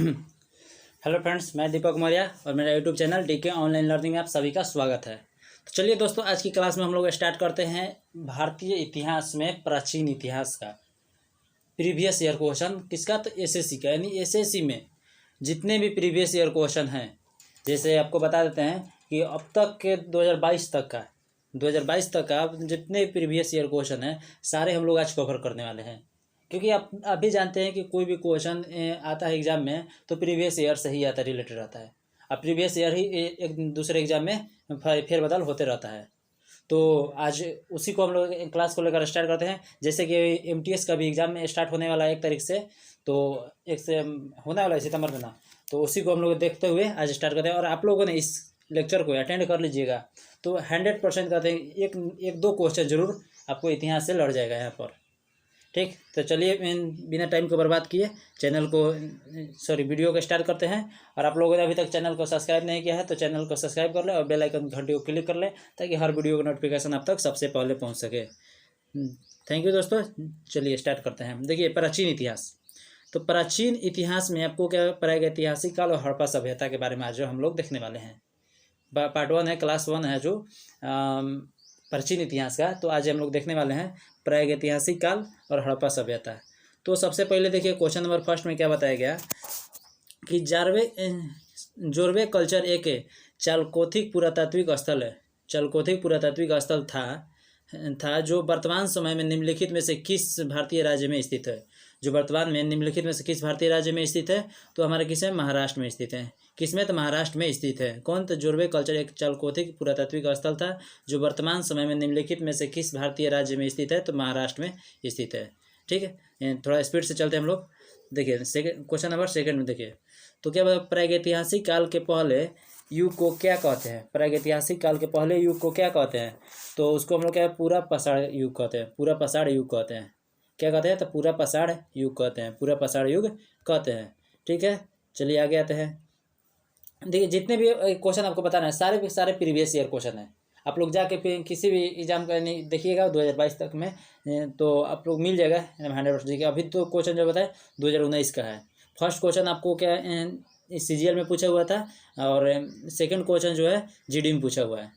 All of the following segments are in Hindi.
हेलो फ्रेंड्स, मैं दीपक मौर्य और मेरा YouTube channel DK online learning में आप सभी का स्वागत है। तो चलिए दोस्तों, आज की क्लास में हम लोग स्टार्ट करते हैं भारतीय इतिहास में प्राचीन इतिहास का प्रीवियस ईयर क्वेश्चन। किसका? तो एसएससी का, यानी एसएससी में जितने भी प्रीवियस ईयर क्वेश्चन हैं, जैसे आपको बता देते हैं कि अब तक के 2022 तक का जितने प्रीवियस ईयर क्वेश्चन हैं सारे हम लोग आज कवर करने वाले हैं। क्योंकि आप भी जानते हैं कि कोई भी क्वेश्चन आता है एग्जाम में तो प्रीवियस ईयर से ही आता है, रिलेटेड रहता है। अब प्रीवियस ईयर ही एक दूसरे एग्जाम में फेरबदल होते रहता है। तो आज उसी को हम लोग क्लास को लेकर स्टार्ट करते हैं। जैसे कि एमटीएस का भी एग्जाम में स्टार्ट होने वाला है 1 तारीख से, तो 1 से होने वाला है सितंबर में ना, तो उसी को हम लोग देखते हुए आज स्टार्ट करते हैं। और आप लोगों ने इस लेक्चर को अटेंड कर लीजिएगा तो 100% कहते हैं एक दो क्वेश्चन जरूर आपको इतिहास से लड़ जाएगा यहाँ पर। ठीक, तो चलिए बिना टाइम को बर्बाद किए वीडियो को स्टार्ट करते हैं। और आप लोगों ने अभी तक चैनल को सब्सक्राइब नहीं किया है तो चैनल को सब्सक्राइब कर ले और बेल आइकन घंटी को क्लिक कर ले ताकि हर वीडियो का नोटिफिकेशन आप तक सबसे पहले पहुंच सके। थैंक यू दोस्तों, चलिए स्टार्ट करते हैं। देखिए, प्राचीन इतिहास। तो प्राचीन इतिहास में आपको क्या पढ़ाएगा? ऐतिहासिक काल और हड़प्पा सभ्यता के बारे में आज जो हम लोग देखने वाले हैं। पार्ट 1 है, क्लास 1 है जो प्राचीन इतिहास का। तो आज हम लोग देखने वाले हैं प्रागैतिहासिक काल और हड़प्पा सभ्यता। तो सबसे पहले देखिए, क्वेश्चन नंबर फर्स्ट में क्या बताया गया कि जोरवे कल्चर एक चालकोथिक पुरातात्विक स्थल है। चालकोथिक पुरातात्विक स्थल था जो वर्तमान समय में निम्नलिखित में से किस भारतीय राज्य में स्थित है? जो वर्तमान में निम्नलिखित में से किस भारतीय राज्य में स्थित है? तो हमारे किस है? महाराष्ट्र में स्थित है। किसमें? तो महाराष्ट्र में स्थित है। कौन? तो जोरवे कल्चर एक चालकोथिक पुरातात्विक स्थल था जो वर्तमान समय में निम्नलिखित में से किस भारतीय राज्य में स्थित है? तो महाराष्ट्र में स्थित है। ठीक है, थोड़ा स्पीड से चलते हैं हम लोग। देखिए क्वेश्चन नंबर सेकंड में देखिए, तो क्या प्रागैतिहासिक काल के पहले युग को क्या कहते हैं? प्रागैतिहासिक काल के पहले युग को क्या कहते हैं? तो उसको हम लोग क्या पूरा पाषाण युग कहते हैं। पूरा पाषाण युग कहते हैं। क्या कहते हैं? तो पूरा पाषाण युग कहते हैं। पूरा पाषाण युग कहते हैं। ठीक है, चलिए आगे आते हैं। देखिए, जितने भी क्वेश्चन आपको बताना है सारे के सारे प्रीवियस ईयर क्वेश्चन है। आप लोग जाके किसी भी एग्जाम का नहीं देखिएगा 2022 तक में, तो आप लोग मिल जाएगा 100%। अभी तो क्वेश्चन जो बताए 2019 का है। फर्स्ट क्वेश्चन आपको क्या सीजीएल में पूछा हुआ था और सेकंड क्वेश्चन जो है जीडी में पूछा हुआ है।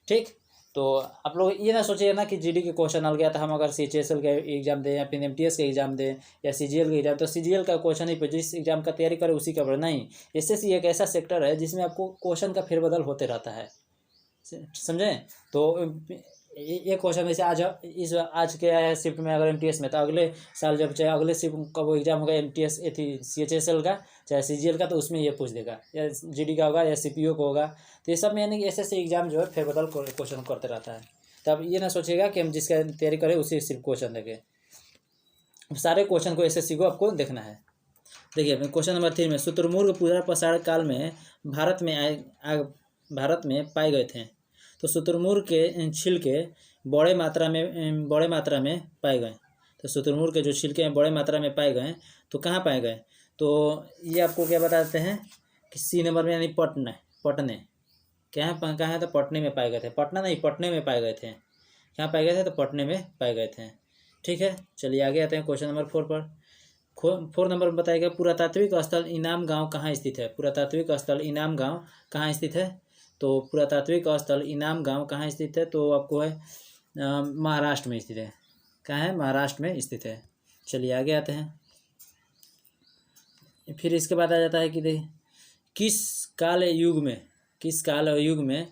ठीक, तो आप लोग ये ना सोचिए ना कि जीडी के क्वेश्चन आ गया था, हम अगर सीएचएसएल का एग्जाम दें या फिर एमटीएस का एग्जाम दें या सीजीएल का एग्जाम, तो सीजीएल का क्वेश्चन ही पे जिस एग्जाम का तैयारी करें उसी का पढ़ना। नहीं, एसएससी एक ऐसा सेक्टर है जिसमें आपको क्वेश्चन का फेरबदल होते रहता है, समझें? तो एक क्वेश्चन में से आज के आया है शिफ्ट में अगर एमटीएस में, तो अगले साल जब चाहे अगले शिफ्ट का वो एग्जाम होगा एमटीएस सीएचएसएल का चाहे सीजीएल का, तो उसमें ये पूछ देगा, या जीडी का होगा या सीपीओ का होगा। तो ये सब में यानी कि एसएससी एग्जाम जो है फेरबदल क्वेश्चन करते रहता है। तो अब ये ना सोचिएगा कि हम जिसका तैयारी करें उसी सिर्फ क्वेश्चन देखें। सारे क्वेश्चन को एसएससी को आपको देखना है। देखिए क्वेश्चन नंबर 3 में, शुतुरमुर्ग पूरा पाषाण काल में भारत में पाए गए थे। तो शुतुरमुर्ग के छिलके बड़े मात्रा में पाए गए। तो शुतुरमुर्ग के जो छिलके हैं बड़े मात्रा में पाए गए, तो कहाँ पाए गए? तो ये आपको क्या बताते हैं कि सी नंबर में, यानी पटने कहाँ है? तो पटने में पाए गए थे। पटना नहीं, पटने में पाए गए थे। कहाँ पाए गए थे? तो पटने में पाए गए थे। ठीक है, चलिए आगे आते हैं क्वेश्चन नंबर 4 पर। 4 नंबर में बताया गया, पुरातात्विक स्थल इनाम गाँव कहाँ स्थित है? पुरातात्विक स्थल इनाम गाँव कहाँ स्थित है? तो पुरातात्विक स्थल इनाम गांव कहाँ स्थित है? तो आपको है महाराष्ट्र में स्थित है। कहाँ है? महाराष्ट्र में स्थित है। चलिए आगे आते हैं। फिर इसके बाद आ जाता है कि देखिए, किस काल युग में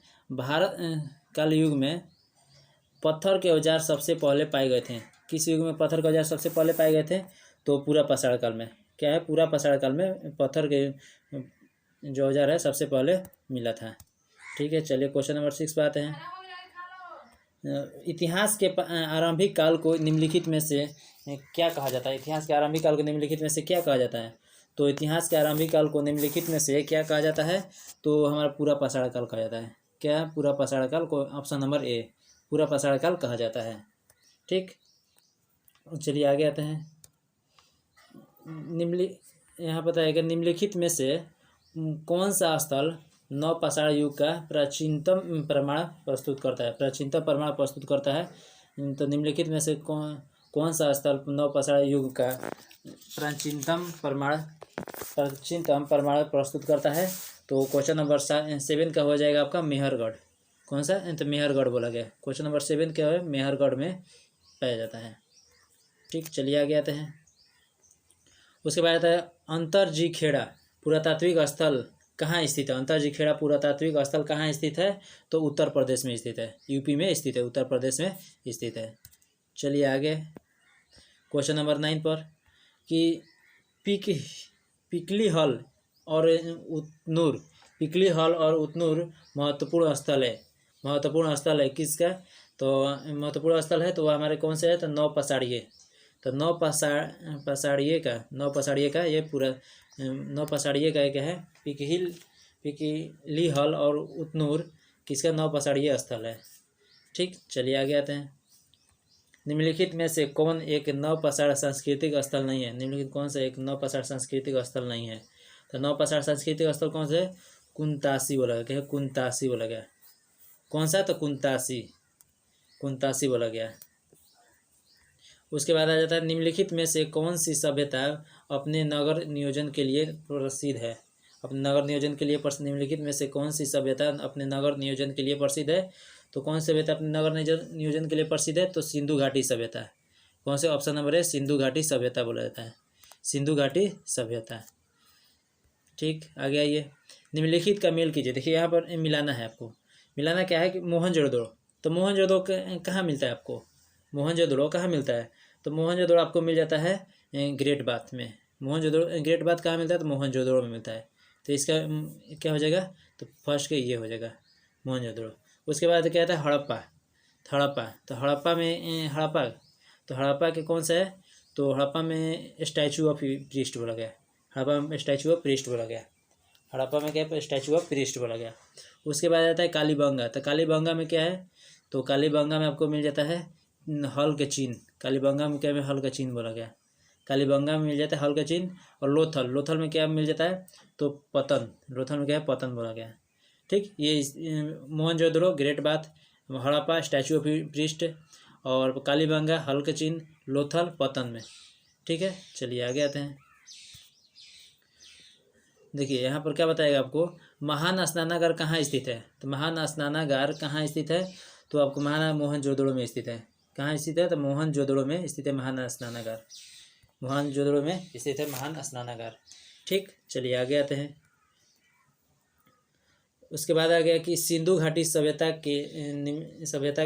पत्थर के औजार सबसे पहले पाए गए थे? किस युग में पत्थर के औजार सबसे पहले पाए गए थे? तो पूरा पाषाण काल में। क्या है? पूरा पाषाण काल में पत्थर के जो औजार है सबसे पहले मिला था। ठीक है, चलिए क्वेश्चन नंबर 6 पे आते हैं। इतिहास के आरंभिक काल को निम्नलिखित में से क्या कहा जाता है? इतिहास के आरंभिक काल को निम्नलिखित में से क्या कहा जाता है? तो इतिहास के आरंभिक काल को निम्नलिखित में से क्या कहा जाता है? तो हमारा पूरा पाषाण काल कहा जाता है। क्या? पूरा पाषाण काल को ऑप्शन नंबर ए, पूरा पाषाण काल कहा जाता है। ठीक, चलिए आगे आते हैं। यहाँ बताएगा, निम्नलिखित में से कौन सा स्थल नवपाषाण युग का प्राचीनतम प्रमाण प्रस्तुत करता है? तो निम्नलिखित में से कौन सा स्थल नवपाषाण युग का प्राचीनतम प्रमाण प्राचीनतम परमाणु प्रस्तुत करता है? तो क्वेश्चन नंबर 7 का हो जाएगा आपका मेहरगढ़। कौन सा? तो मेहरगढ़ बोला गया। क्वेश्चन नंबर 7 क्या है? मेहरगढ़ में पाया जाता है। ठीक, चलिए आगे आते हैं। उसके बाद आता है अंतरजीखेड़ा पुरातात्विक स्थल कहाँ स्थित है? अंतरजीखेड़ा पुरातात्विक स्थल कहाँ स्थित है? तो उत्तर प्रदेश में स्थित है, यूपी में स्थित है, उत्तर प्रदेश में स्थित है। चलिए आगे क्वेश्चन नंबर 9 पर कि पिकली हॉल और उतनूर, पिकली हॉल और उतनूर महत्वपूर्ण स्थल है। महत्वपूर्ण स्थल है किसका? तो महत्वपूर्ण स्थल है तो वह हमारे कौन से है? तो नौ पसाड़िए। तो नौ पसाड़िए का ये पूरा नौ पसाड़िए का क्या है? पिकली हॉल और उतनूर किसका? नौ पसाड़िए स्थल है। ठीक, चलिए आगे आते हैं। निम्नलिखित में से कौन एक नौ पसाड़ सांस्कृतिक स्थल नहीं है? निम्नलिखित कौन सा एक नौ पसाड़ सांस्कृतिक स्थल नहीं है? तो नौ पसाड़ सांस्कृतिक स्थल कौन सा है? कुंतासी बोला गया। कुंतासी बोला गया। कौन सा? तो कुंतासी बोला गया। उसके बाद आ जाता है निम्नलिखित में से कौन सी सभ्यता अपने नगर नियोजन के लिए प्रसिद्ध है? अपने नगर नियोजन के लिए निम्नलिखित में से कौन सी सभ्यता अपने नगर नियोजन के लिए प्रसिद्ध है? तो कौन सी सभ्यता अपने नगर नियोजन के लिए प्रसिद्ध है? तो सिंधु घाटी सभ्यता। कौन से? ऑप्शन नंबर है सिंधु घाटी सभ्यता बोला जाता है, सिंधु घाटी सभ्यता। ठीक, आगे आइए। निम्नलिखित का मेल कीजिए। देखिए यहाँ पर मिलाना है आपको। मिलाना क्या है कि मोहनजोदड़ो। तो मोहनजोदड़ो कहाँ मिलता है आपको? मोहनजोदड़ो कहाँ मिलता है? तो मोहनजोदड़ो आपको मिल जाता है ग्रेट बाथ में। मोहनजोदड़ो ग्रेट बाथ कहाँ मिलता है? तो मोहनजोदड़ो में मिलता है। तो इसका क्या हो जाएगा? तो फर्स्ट का ये हो जाएगा मोहनजोदड़ो। उसके बाद क्या आता है? हड़प्पा। तो हड़प्पा के कौन सा है? तो हड़प्पा में स्टैचू ऑफ प्रीस्ट बोला गया। हड़प्पा में स्टैचू ऑफ प्रीस्ट बोला गया। हड़प्पा में क्या? स्टैचू ऑफ प्रीस्ट बोला गया। उसके बाद आता है कालीबंगा। तो कालीबंगा में क्या है? तो कालीबंगा में आपको मिल जाता है हल के चिन्ह। कालीबंगा में क्या है? हल का चिन्ह बोला गया। कालीबंगा में मिल जाता है हल का चिन्ह। और लोथल में क्या मिल जाता है? तो पतन। लोथल में क्या है? पतन बोला गया। ठीक, ये Mohenjodaro great bath, Harappa statue of priest, और कालीबंगा हल का चिन्ह, लोथल पतन में। ठीक है, चलिए आगे आते हैं। देखिए यहाँ पर क्या बताएगा आपको? महान स्नानागार कहाँ स्थित है? तो महान स्नानागार कहाँ स्थित है? तो आपको मोहनजोदड़ो में स्थित है। कहाँ स्थित है? तो मोहनजोदड़ो में स्थित है महान स्नानागार। मोहनजोदड़ो में स्थित है महान स्नानागार। ठीक, चलिए आगे आते हैं। उसके बाद आ गया कि सिंधु घाटी सभ्यता के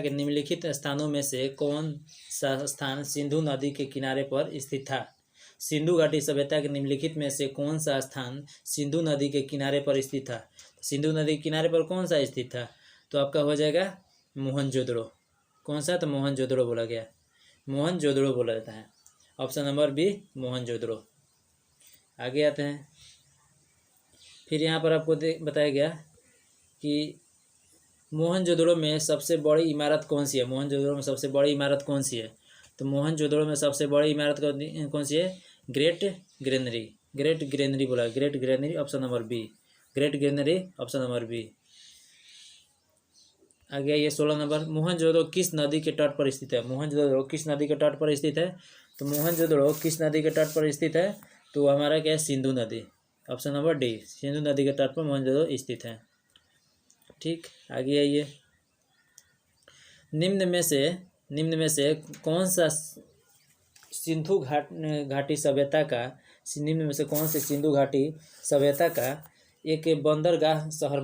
निम्नलिखित स्थानों में से कौन सा स्थान सिंधु नदी के किनारे पर स्थित था? सिंधु घाटी सभ्यता के निम्नलिखित में से कौन सा स्थान सिंधु नदी के किनारे पर स्थित था? सिंधु नदी के किनारे पर कौन सा स्थित था? तो आपका हो जाएगा मोहनजोदड़ो। कौन सा? तो मोहनजोदड़ो बोला गया। मोहनजोदड़ो बोला जाता है। Option number B Mohenjodaro. आगे आते हैं। फिर यहाँ पर आपको बताया गया कि मोहनजोदड़ो में सबसे बड़ी इमारत कौन सी है? मोहनजोदड़ो में सबसे बड़ी इमारत कौन सी है? तो मोहनजोदड़ो में सबसे बड़ी इमारत कौन सी है? ग्रेट ग्रेनरी बोला। Great granary option number B. Great granary option number B. आगे ये 16 नंबर। मोहनजोदड़ो किस नदी के तट पर स्थित है? मोहनजोदड़ो किस नदी के तट पर स्थित है? तो मोहनजोदड़ो किस नदी के तट पर स्थित है? तो हमारा क्या है? सिंधु नदी। ऑप्शन नंबर डी, सिंधु नदी के तट पर मोहनजोदड़ो स्थित है। ठीक, आगे आइए। निम्न में से कौन सा सिंधु घाटी सभ्यता का निम्न में से कौन से सिंधु घाटी सभ्यता का एक बंदरगाह शहर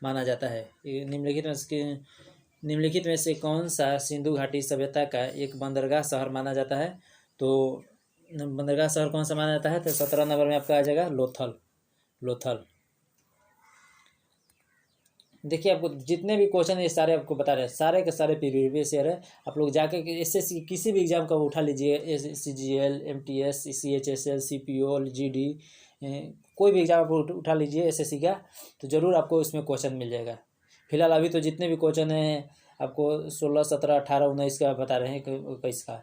माना जाता है? निम्नलिखित में से कौन सा सिंधु घाटी सभ्यता का एक बंदरगाह शहर माना जाता है? तो बंदरगाह शहर कौन सा माना जाता है? तो 17 नंबर में आपका आ जाएगा लोथल। देखिए आपको जितने भी क्वेश्चन ये सारे आपको बता रहे हैं, सारे के सारे प्रीवियस ईयर है। आप लोग जाके एसएससी किसी भी एग्जाम का उठा लीजिए, CGL, MTS, CHSL, CPO, GD, कोई भी एग्जाम आप उठा लीजिए एसएससी का, तो ज़रूर आपको इसमें क्वेश्चन मिल जाएगा। फिलहाल अभी तो जितने भी क्वेश्चन हैं आपको 16, 17, 18, 19 का बता रहे हैं, 21 का।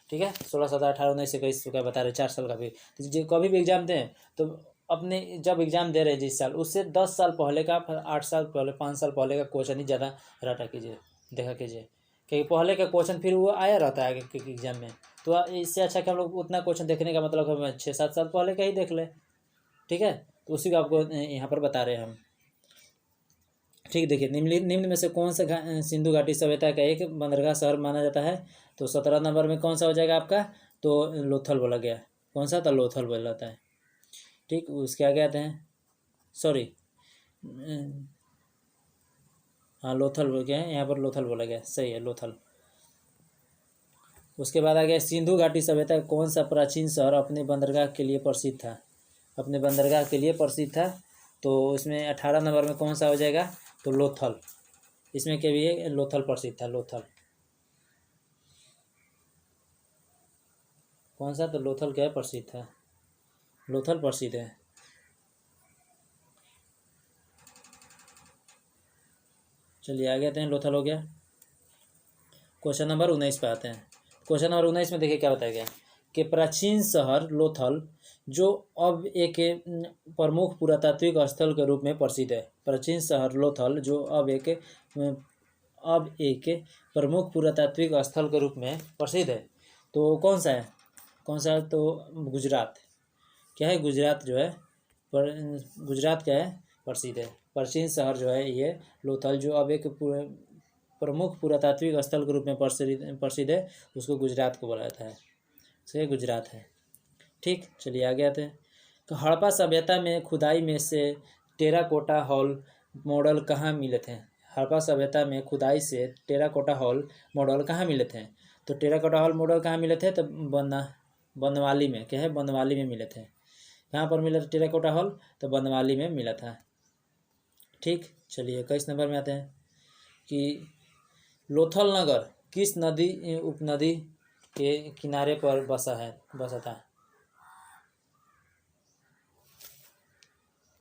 ठीक है, 16, 17, 18, 19, 21 का बता रहे हैं, 4 साल का भी। तो कभी भी एग्जाम दें तो अपने जब एग्ज़ाम दे रहे हैं जिस साल, उससे 10 साल पहले का, 8 साल पहले, 5 साल पहले का क्वेश्चन ही ज़्यादा रटा कीजिए, देखा कीजिए, क्योंकि पहले का क्वेश्चन फिर वो आया रहता है आगे के एग्जाम में, तो इससे अच्छा कि हम लोग उतना क्वेश्चन देखने का मतलब हमें 6-7 साल पहले का ही देख ले। ठीक है, तो उसी को आपको यहाँ पर बता रहे हैं हम। ठीक, देखिए निम्न में से कौन सा सिंधु घाटी सभ्यता का एक बंदरगाह शहर माना जाता है? तो 17 नंबर में कौन सा हो जाएगा आपका? तो लोथल बोला गया। कौन सा? तो लोथल बोला जाता है। ठीक, उसके आगे आते हैं, सॉरी, हाँ लोथल बोल गया है, यहाँ पर लोथल बोला गया, सही है, लोथल। उसके बाद आ गया सिंधु घाटी सभ्यता कौन सा प्राचीन शहर अपने बंदरगाह के लिए प्रसिद्ध था? अपने बंदरगाह के लिए प्रसिद्ध था, तो इसमें 18 नंबर में कौन सा हो जाएगा? तो लोथल। इसमें क्या भी है? लोथल प्रसिद्ध था, लोथल। कौन सा? तो लोथल क्या है? प्रसिद्ध था, लोथल प्रसिद्ध है। चलिए आगे आते हैं, लोथल हो गया। क्वेश्चन नंबर 19 पे आते हैं। क्वेश्चन नंबर 19 में देखिए क्या बताया गया कि प्राचीन शहर लोथल जो अब एक प्रमुख पुरातात्विक स्थल के रूप में प्रसिद्ध है। प्राचीन शहर लोथल जो अब एक प्रमुख पुरातात्विक स्थल के रूप में प्रसिद्ध है, तो कौन सा है? कौन सा? तो गुजरात। क्या है? गुजरात जो है गुजरात क्या है? प्रसिद्ध है। प्राचीन शहर जो है ये लोथल जो अब एक प्रमुख पुरातात्विक स्थल के रूप में प्रसिद्ध है, उसको गुजरात को बोला जाता है। सही, गुजरात है। ठीक, चलिए आगे आते हैं। तो हड़प्पा सभ्यता में खुदाई में से टेराकोटा हॉल मॉडल कहाँ मिले थे? हड़प्पा सभ्यता में खुदाई से टेराकोटा हॉल मॉडल कहाँ मिले थे? तो टेराकोटा हॉल मॉडल कहाँ मिले थे? तो बनवाली में। क्या है? बनवाली में मिले थे। कहाँ पर मिला था टेराकोटा हॉल? तो बनवाली में मिला था। ठीक, चलिए 21 नंबर में आते हैं कि लोथल नगर किस नदी उपनदी के किनारे पर बसा था?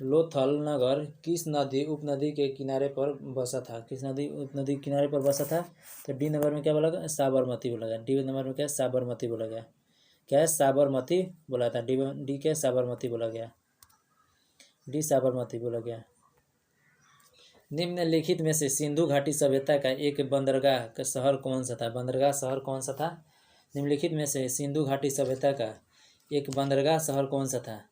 लोथल नगर किस नदी उपनदी के किनारे पर बसा था? किस नदी उपनदी के किनारे पर बसा था? तो डी नंबर में क्या बोला गया? साबरमती बोला गया। डी नंबर में क्या है? साबरमती बोला गया। क्या है? साबरमती बोला था। डी क्या? साबरमती बोला गया। डी साबरमती बोला गया। निम्नलिखित में से सिंधु घाटी सभ्यता का एक बंदरगाह का शहर कौन सा था? बंदरगाह शहर कौन सा था? निम्नलिखित में से सिंधु घाटी सभ्यता का एक बंदरगाह शहर कौन सा था?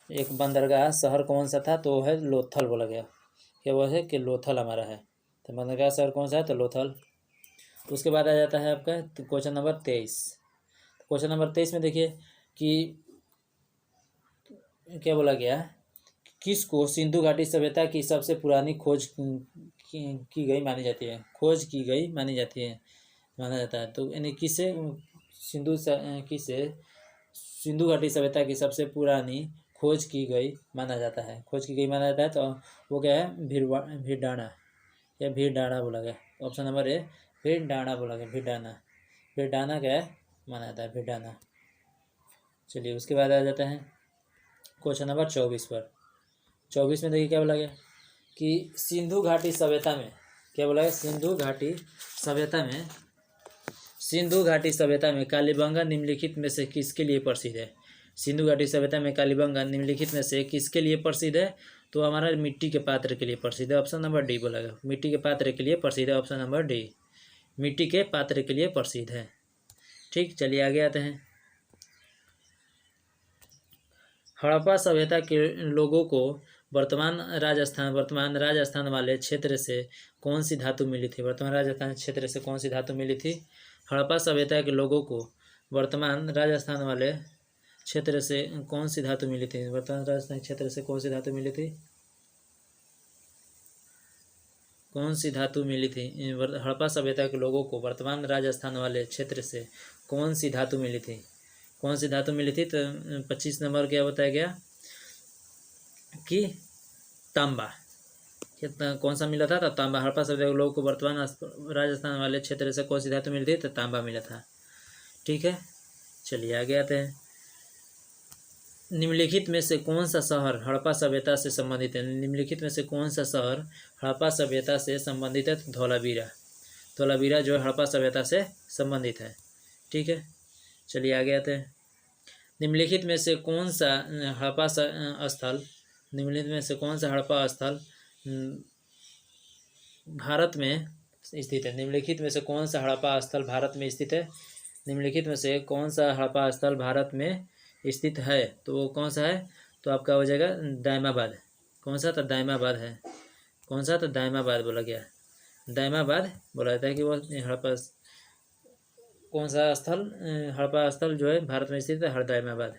एक बंदरगाह शहर कौन सा था? तो है लोथल बोला गया। क्या वो है? कि लोथल हमारा है। तो बंदरगाह शहर कौन सा है? तो लोथल। उसके बाद आ जाता है आपका क्वेश्चन नंबर 23। क्वेश्चन नंबर 23 में देखिए कि क्या बोला गया, किसको सिंधु घाटी सभ्यता की सबसे पुरानी खोज की गई मानी जाती है? खोज की गई मानी जाती है, माना जाता है। तो यानी किसे सिंधु घाटी सभ्यता की सबसे पुरानी खोज की गई माना जाता है? खोज की गई माना जाता है, तो वो क्या है? भीरडाणा। या भीरडाणा बोला गया। ऑप्शन नंबर ए भीरडाणा बोला गया। भीरडाणा क्या है? माना जाता है, भीरडाणा। चलिए उसके बाद आ जाता है क्वेश्चन नंबर 24 पर। 24 में देखिए क्या बोला गया कि सिंधु घाटी सभ्यता में, क्या बोला गया? सिंधु घाटी सभ्यता में कालीबंगा निम्नलिखित में से किसके लिए प्रसिद्ध है? सिंधु घाटी सभ्यता में कालीबंगा निम्नलिखित में से किसके लिए प्रसिद्ध है? तो हमारा मिट्टी के पात्र के लिए प्रसिद्ध है। ऑप्शन नंबर डी बोला गया। मिट्टी के पात्र के लिए प्रसिद्ध है। ऑप्शन नंबर डी, मिट्टी के पात्र के लिए प्रसिद्ध है। ठीक, चलिए आगे आते हैं। हड़प्पा सभ्यता के लोगों को वर्तमान राजस्थान वाले क्षेत्र से कौन सी धातु मिली थी? वर्तमान राजस्थान क्षेत्र से कौन सी धातु मिली थी? हड़प्पा सभ्यता के लोगों को वर्तमान राजस्थान वाले क्षेत्र से कौन सी धातु मिली थी? वर्तमान राजस्थान क्षेत्र से कौन सी धातु मिली थी? कौन सी धातु मिली थी? हड़प्पा सभ्यता के लोगों को वर्तमान राजस्थान वाले क्षेत्र से कौन सी धातु मिली थी? कौन सी धातु मिली थी? तो 25 नंबर क्या बताया गया कि तांबा। कितना कौन सा मिला था? तो तांबा। हड़प्पा सभ्यता के लोगों को वर्तमान राजस्थान वाले क्षेत्र से कौन सी धातु मिली थी? तो तांबा मिला था। ठीक है, चलिए आगे आते हैं। निम्नलिखित में से कौन सा शहर हड़प्पा सभ्यता से संबंधित है? निम्नलिखित में से कौन सा शहर हड़प्पा सभ्यता से संबंधित है? धौलावीरा। धौलावीरा जो है हड़प्पा सभ्यता से संबंधित है। ठीक है, चलिए आगे आते हैं। निम्नलिखित में से कौन सा हड़प्पा स्थल भारत में स्थित है? निम्नलिखित में से कौन सा हड़प्पा स्थल भारत में स्थित है? निम्नलिखित में से कौन सा हड़प्पा स्थल भारत में स्थित है? तो वो कौन सा है? तो आपका हो जाएगा दायमाबाद। कौन सा? तो दायमाबाद है। कौन सा? तो दायमाबाद बोला गया। दायमाबाद बोला जाता है कि वो हड़प्पा कौन सा स्थल हड़प्पा स्थल जो है भारत में स्थित है, दायमाबाद।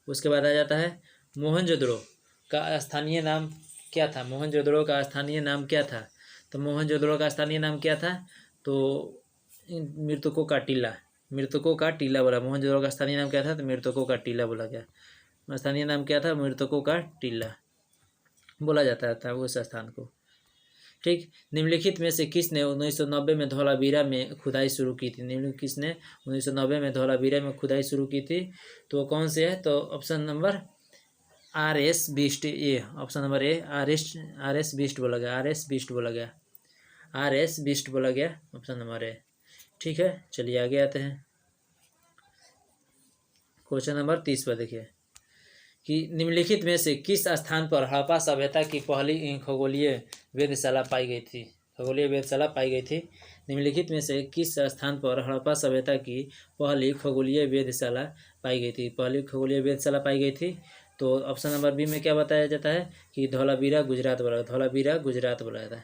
उसके बाद आ जाता है मोहनजोदड़ो का स्थानीय नाम क्या था? मोहनजोदड़ो का स्थानीय नाम क्या था? तो मोहनजोदड़ो का स्थानीय नाम क्या था? तो मृतकों का टीला। मृतकों का टीला बोला। मोहनजोदड़ो का स्थानीय नाम क्या था? तो मृतकों का टीला बोला गया। स्थानीय नाम क्या था? मृतकों का टीला बोला जाता था उस स्थान को। ठीक। निम्नलिखित में से किसने 1990 में धौलावीरा में खुदाई शुरू की थी? निम्नलिखित किसने 1990 में धौलावीरा में खुदाई शुरू की थी? तो कौन से है? तो ऑप्शन नंबर RS बिस्ट, ये option number A RS Bisht बोला गया। RS बिस्ट बोला गया। RS बिस्ट बोला गया, ऑप्शन नंबर ए। ठीक है, चलिए आगे आते हैं। क्वेश्चन नंबर 30 पर देखिए कि निम्नलिखित में से किस स्थान पर हड़प्पा सभ्यता की पहली खगोलीय वेधशाला पाई गई थी? खगोलीय वेधशाला पाई गई थी। निम्नलिखित में से किस स्थान पर हड़प्पा सभ्यता की पहली खगोलीय वेधशाला पाई गई थी? पहली खगोलीय वेधशाला पाई गई थी। तो ऑप्शन नंबर बी में क्या बताया जाता है कि धौलावीरा गुजरात बोला। धौलावीरा गुजरात बोला जाता है।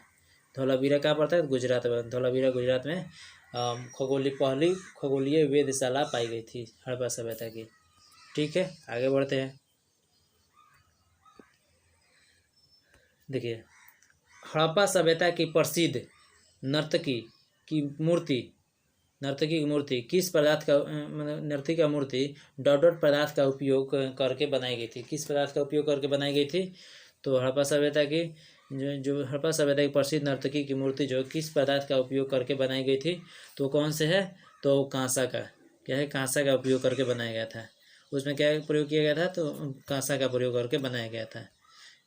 धौलावीरा कहाँ पड़ता है? गुजरात। धौलावीरा गुजरात में पहली खगोलीय वेधशाला पाई गई थी हड़प्पा सभ्यता की। ठीक है, आगे बढ़ते हैं। देखिए, हड़प्पा सभ्यता की प्रसिद्ध नर्तकी की मूर्ति किस पदार्थ का मतलब नर्तकी का मूर्ति डॉट पदार्थ का उपयोग करके बनाई गई थी? किस पदार्थ का उपयोग करके बनाई गई थी? तो हड़प्पा सभ्यता की जो हड़प्पा सभ्यता की प्रसिद्ध नर्तकी की मूर्ति जो किस पदार्थ का उपयोग करके बनाई गई थी? तो कौन से है? तो कांसा का। क्या है? कांसा का उपयोग करके बनाया गया था। उसमें क्या प्रयोग किया गया था? तो कांसा का प्रयोग करके बनाया गया था।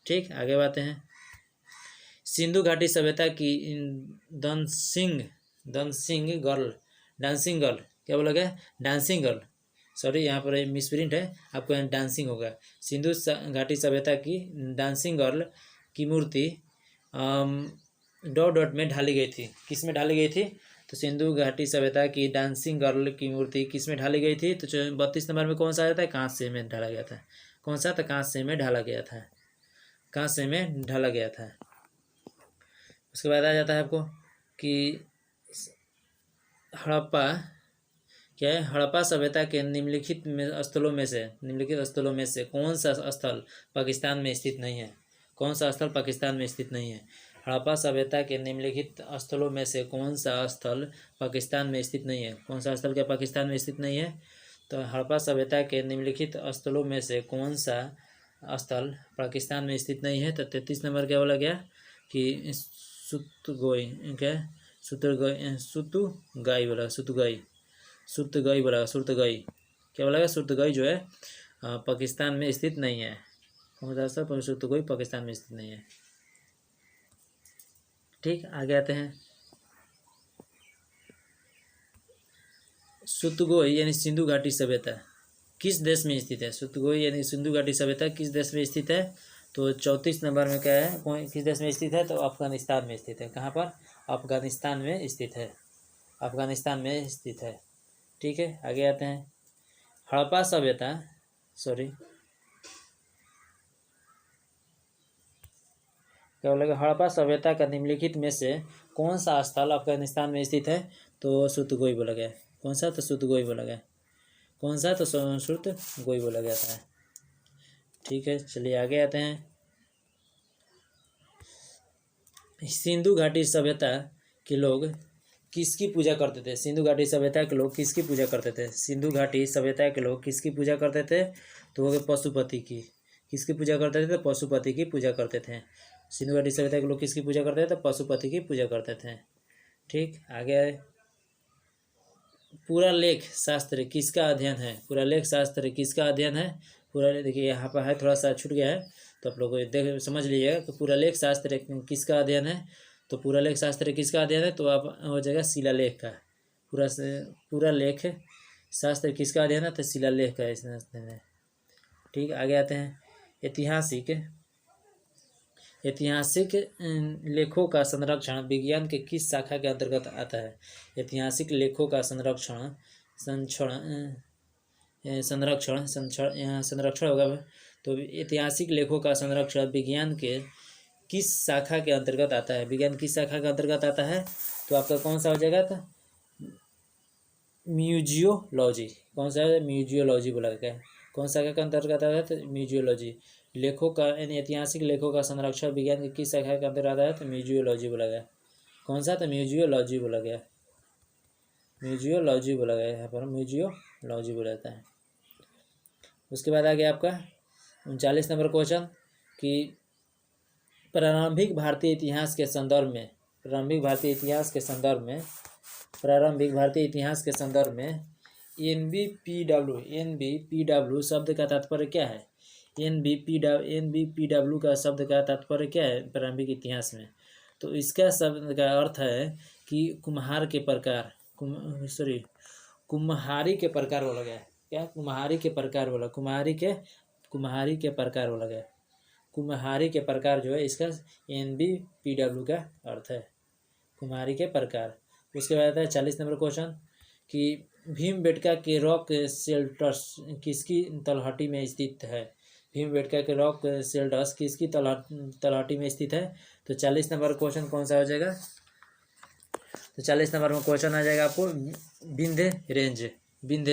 ठीक, आगे बढ़ते हैं। सिंधु घाटी सभ्यता की डांसिंग गर्ल क्या बोला गया? Dancing girl. सॉरी, यहाँ पर मिसप्रिंट है, आपको यहाँ डांसिंग होगा। सिंधु घाटी सभ्यता की डांसिंग गर्ल की मूर्ति डॉट में ढाली गई थी। किस में ढाली गई थी? तो सिंधु घाटी सभ्यता की डांसिंग गर्ल की मूर्ति किस में ढाली गई थी? तो 32 नंबर में कौन सा आ जाता है? कांस्य में ढाला गया था। कौन सा? तो कांस्य में ढाला गया था। कांस्य में ढाला गया था। उसके बाद आ जाता है आपको कि हड़प्पा क्या है? हड़प्पा सभ्यता के निम्नलिखित स्थलों में से कौन सा स्थल पाकिस्तान में स्थित नहीं है? कौन सा स्थल पाकिस्तान में स्थित नहीं है? हड़प्पा सभ्यता के निम्नलिखित स्थलों में से कौन सा स्थल पाकिस्तान में स्थित नहीं है? कौन सा स्थल क्या पाकिस्तान में स्थित नहीं है? तो हड़प्पा सभ्यता के निम्नलिखित स्थलों में से कौन सा स्थल पाकिस्तान में स्थित नहीं है? तो 33 नंबर क्या बोला गया कि सुतगोई क्या? सुतगाई बोला। सुतगाई क्या बोला? सुतगाई जो है पाकिस्तान में स्थित नहीं है। कौन सा स्थल? सुतगाई पाकिस्तान में स्थित नहीं है। ठीक, आगे आते हैं। सुतगोई यानी सिंधु घाटी सभ्यता किस देश में स्थित है? सुतगोई यानी सिंधु घाटी सभ्यता किस देश में स्थित है? तो 34 नंबर में क्या है? किस देश में स्थित है? तो अफगानिस्तान में स्थित है। कहाँ पर? अफगानिस्तान में स्थित है। अफगानिस्तान में स्थित है। ठीक है, आगे आते हैं। हड़प्पा सभ्यता क्या बोलेगा? हड़प्पा सभ्यता का निम्नलिखित में से कौन सा स्थल अफगानिस्तान में स्थित है? तो सुतगोई बोला गया। कौन सा? तो सुतगोई बोला गया। कौन सा? तो सुतगोई बोला गया था। ठीक है, चलिए आगे आते हैं। सिंधु घाटी सभ्यता के लोग किसकी पूजा करते थे? सिंधु घाटी सभ्यता के लोग किसकी पूजा करते थे? सिंधु घाटी सभ्यता के लोग किसकी पूजा करते थे? तो वो पशुपति की। किसकी पूजा करते थे? तो पशुपति की पूजा करते थे। सिंधु घाटी सभ्यता के लोग किसकी पूजा करते थे? तो पशुपति की पूजा करते थे। ठीक, आगे आए। पूरा लेख शास्त्र किसका अध्ययन है? पूरा लेख शास्त्र किसका अध्ययन है? पूरा देखिए यहाँ पर है, थोड़ा सा छूट गया है तो आप लोग देख समझ लीजिएगा कि पूरा लेख शास्त्र किसका अध्ययन है। तो पूरा लेख शास्त्र किसका अध्ययन है? तो आप हो जाएगा शिलालेख का। पूरा लेख शास्त्र किसका अध्ययन है? तो शिलालेख का इसमें अध्ययन है। ठीक, आगे आते हैं। ऐतिहासिक लेखों का संरक्षण विज्ञान के किस शाखा के अंतर्गत आता है? ऐतिहासिक लेखों का संरक्षण संरक्षण होगा। तो ऐतिहासिक लेखों का संरक्षण विज्ञान के किस शाखा के अंतर्गत आता है? विज्ञान किस शाखा के अंतर्गत आता है? तो आपका कौन सा हो जाएगा? तो म्यूजियोलॉजी। कौन सा है? म्यूजियोलॉजी बोला गया है। कौन सा शाखा के अंतर्गत आता है? तो म्यूजियोलॉजी। लेखों का यानी ऐतिहासिक लेखों का संरक्षण विज्ञान की किस शाखा के अंतर्गत आता है? तो म्यूजियोलॉजी बोला गया। कौन सा? तो म्यूजियोलॉजी बोला गया। म्यूजियोलॉजी बोला गया, यहाँ पर म्यूजियोलॉजी बोला जाता है। उसके बाद आ गया आपका 39 नंबर क्वेश्चन कि प्रारंभिक भारतीय इतिहास के संदर्भ में एनबीपीडब्ल्यू शब्द का तात्पर्य क्या है? एनबीपीडब्ल्यू का शब्द का तात्पर्य क्या है प्रारंभिक इतिहास में? तो इसका शब्द का अर्थ है कि कुम्हारी के प्रकार बोला गया है। क्या? कुम्हारी के प्रकार बोला, कुम्हारी के प्रकार बोला गया। कुम्हारी के प्रकार जो है इसका एनबीपीडब्ल्यू का अर्थ है, कुम्हारी के प्रकार। उसके बाद आता है 40 नंबर क्वेश्चन कि भीमबेटका के रॉक शेल्टर्स किसकी तलहटी में स्थित है? भीमबेटका के रॉक शेल्टर्स किसकी तलहटी में स्थित है? तो 40 नंबर क्वेश्चन कौन सा हो जाएगा? तो 40 नंबर में क्वेश्चन आ जाएगा आपको विंध्य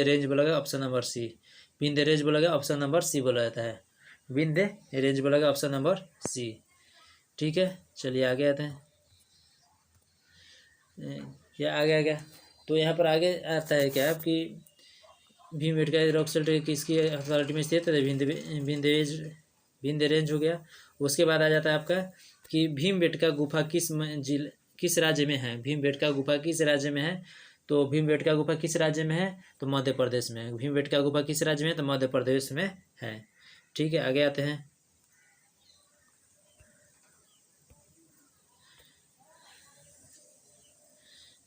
रेंज बोला गया, option number C. Vindhya range बोला गया, ऑप्शन नंबर सी बोला जाता है। विंध्य रेंज बोला गया, ऑप्शन नंबर सी। ठीक है, चलिए आगे आते हैं। क्या आगे गया? तो यहाँ पर आगे आता है क्या कि भीमबेटका रॉक शेल्टर किसकी अथॉरिटी में स्थित है? विंध्य रेंज हो गया। उसके बाद आ जाता है आपका कि भीमबेटका गुफा किस राज्य में है? भीमबेटका गुफा किस राज्य में है? तो भीमबेटका गुफा किस राज्य में है? तो मध्य प्रदेश में है। भीमबेटका गुफा किस राज्य में है? तो मध्य प्रदेश में है। ठीक है, आगे आते हैं।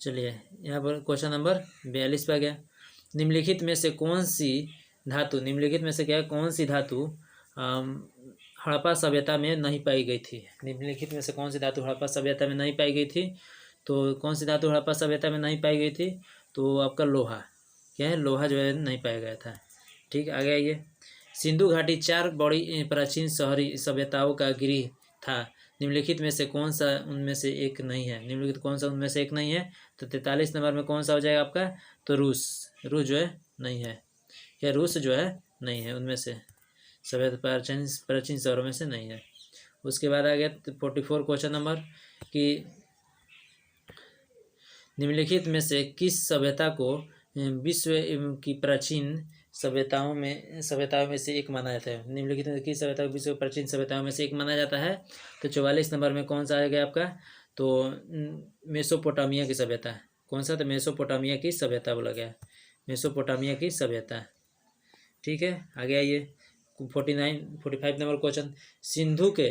चलिए यहाँ पर क्वेश्चन नंबर 42 पे आ गया। निम्नलिखित में से क्या है? कौन सी धातु हड़प्पा सभ्यता में नहीं पाई गई थी? निम्नलिखित में से कौन सी धातु हड़प्पा सभ्यता में नहीं पाई गई थी? तो कौन सी धातु हड़प्पा सभ्यता में नहीं पाई गई थी? तो आपका लोहा। क्या है? लोहा जो है नहीं पाया गया था। ठीक, आगे आइए। सिंधु घाटी 4 बड़ी प्राचीन शहरी सभ्यताओं का गृह था। निम्नलिखित में से कौन सा उनमें से एक नहीं है? निम्नलिखित कौन सा उनमें से एक नहीं है? तो 43 नंबर में कौन सा हो जाएगा आपका? तो रूस जो है नहीं है। क्या? रूस जो है नहीं है उनमें से, सभ्यता प्राचीन शहरों में से नहीं है। उसके बाद आ गया 44 क्वेश्चन नंबर कि निम्नलिखित में से किस सभ्यता को विश्व की प्राचीन सभ्यताओं में से एक माना जाता है? निम्नलिखित में किस सभ्यता को विश्व की प्राचीन सभ्यताओं में से एक माना जाता है? तो 44 नंबर में कौन सा आएगा आपका? तो मेसोपोटामिया की सभ्यता। कौन सा? तो मेसोपोटामिया की सभ्यता बोला गया, मेसोपोटामिया की सभ्यता। ठीक है, आगे आइए। 45 नंबर क्वेश्चन, सिंधु के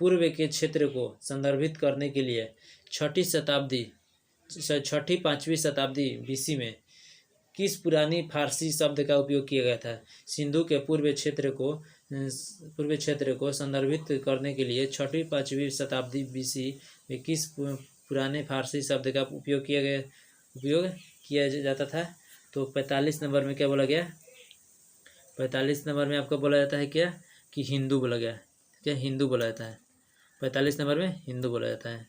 पूर्व के क्षेत्र को संदर्भित करने के लिए 6ठी-5वीं शताब्दी BC में किस पुरानी फारसी शब्द का उपयोग किया गया था? सिंधु के पूर्व क्षेत्र को संदर्भित करने के लिए 6ठी-5वीं शताब्दी BC में किस पुराने फारसी शब्द का उपयोग किया जाता था? तो 45 नंबर में क्या बोला गया? 45 नंबर में आपको बोला जाता है क्या कि हिंदू बोला गया। क्या? हिंदू बोला जाता है। 45 नंबर में हिंदू बोला जाता है।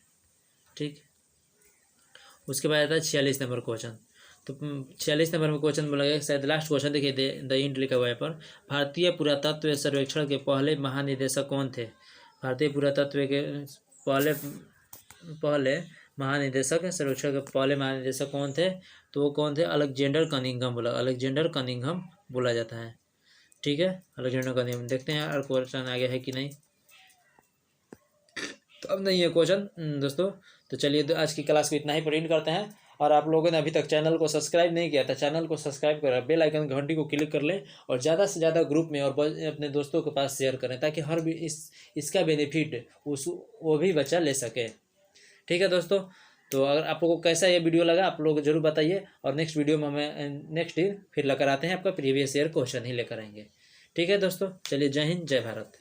ठीक, उसके बाद आता है 46 नंबर क्वेश्चन। तो 46 नंबर में क्वेश्चन बोला गया, शायद लास्ट क्वेश्चन देखिए, द इंड लिखा हुआ है पर। भारतीय पुरातत्व सर्वेक्षण के पहले महानिदेशक कौन थे? भारतीय पुरातत्व के पहले महानिदेशक सर्वेक्षण के पहले महानिदेशक कौन थे? तो वो कौन थे? अलेक्जेंडर कनिंघम बोला जाता है। ठीक है, अलेक्जेंडर कनिंघम। देखते हैं और क्वेश्चन आगे है कि नहीं। तो अब नहीं है क्वेश्चन दोस्तों। तो चलिए आज की क्लास को इतना ही प्रिंट करते हैं। और आप लोगों ने अभी तक चैनल को सब्सक्राइब नहीं किया था, चैनल को सब्सक्राइब करें, बेल आइकन घंटी को क्लिक कर लें और ज़्यादा से ज़्यादा ग्रुप में और अपने दोस्तों के पास शेयर करें ताकि हर भी इसका बेनिफिट वो भी बच्चा ले सके। ठीक है दोस्तों, तो अगर आप लोगों को कैसा ये वीडियो लगा आप लोग जरूर बताइए। और नेक्स्ट वीडियो में हमें नेक्स्ट फिर लेकर आते हैं, आपका प्रीवियस ईयर क्वेश्चन ही लेकर आएंगे। ठीक है दोस्तों, चलिए जय हिंद जय भारत।